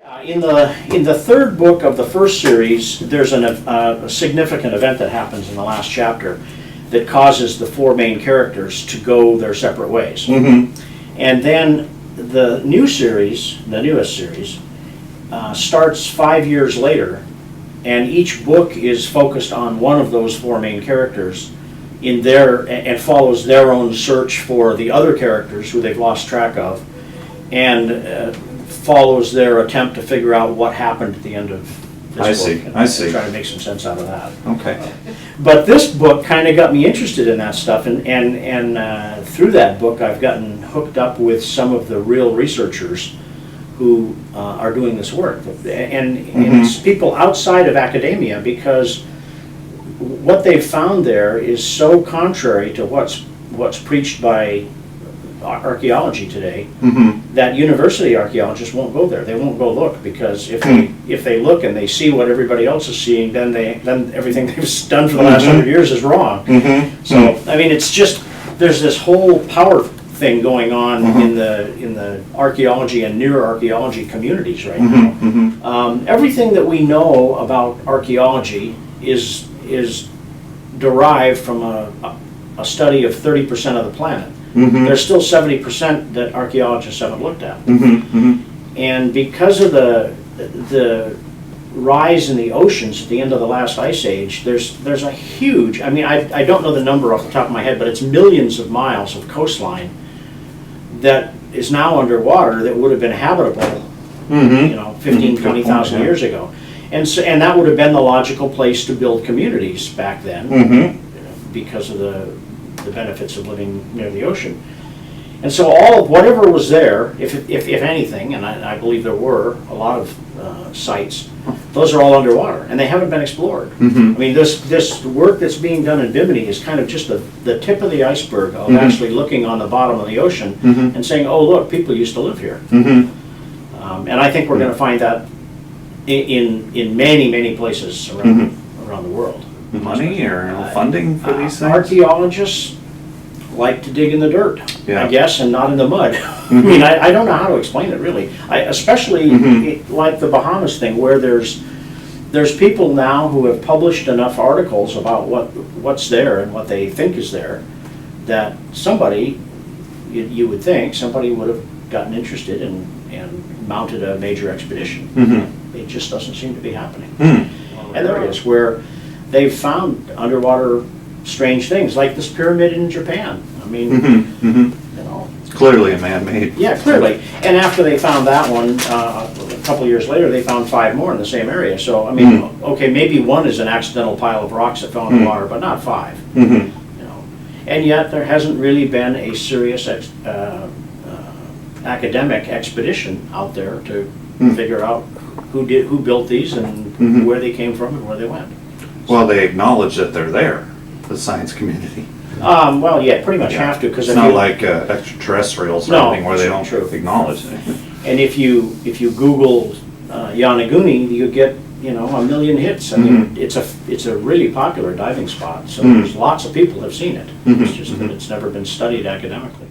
In the third book of the first series, there's a significant event that happens in the last chapter that causes the four main characters to go their separate ways. Mm-hmm. And then the newest series, starts 5 years later, and each book is focused on one of those four main characters and follows their own search for the other characters who they've lost track of, and follows their attempt to figure out what happened at the end of this book. I see. Try to make some sense out of that. Okay. But this book kind of got me interested in that stuff, and through that book I've gotten hooked up with some of the real researchers who are doing this work. And it's people outside of academia, because what they've found there is so contrary to what's preached by archaeology today, that university archaeologists won't go there. They won't go look, because if they look and they see what everybody else is seeing, then everything they've done for the last 100 years is wrong. So I mean, it's just, there's this whole power thing going on in the archaeology and near archaeology communities right now. Everything that we know about archaeology is derived from a study of 30% of the planet. There's still 70% that archaeologists haven't looked at. And because of the rise in the oceans at the end of the last ice age, there's a huge, I mean, I don't know the number off the top of my head, but it's millions of miles of coastline that is now underwater that would have been habitable, 15, 20,000 years ago. And that would have been the logical place to build communities back then, because of the benefits of living near the ocean. And so all of whatever was there, if anything, and I believe there were a lot of sites, those are all underwater, and they haven't been explored. I mean, this work that's being done in Bimini is kind of just the tip of the iceberg of actually looking on the bottom of the ocean and saying, oh look, people used to live here. And I think we're going to find that in many places around the world. Money or funding for these things? Archaeologists like to dig in the dirt, Yeah. I guess, and not in the mud. I mean, I don't know how to explain it really. Especially like the Bahamas thing, where there's people now who have published enough articles about what's there and what they think is there, that somebody, you would think, somebody would have gotten interested and mounted a major expedition. It just doesn't seem to be happening. And there is, where they've found underwater strange things, like this pyramid in Japan. I mean, Clearly a man-made. Yeah, clearly. And after they found that one, a couple years later, they found 5 more in the same area. So, I mean, okay, maybe one is an accidental pile of rocks that fell in the water, but not 5. And yet there hasn't really been a serious academic expedition out there to figure out who built these and where they came from and where they went. Well, they acknowledge that they're there, the science community. Well, yeah, pretty much have to, because it's not like extraterrestrials or anything where they don't acknowledge it. And if you Google Yonaguni, you get a million hits. I mean, it's a really popular diving spot. So there's lots of people have seen it. It's just that it's never been studied academically.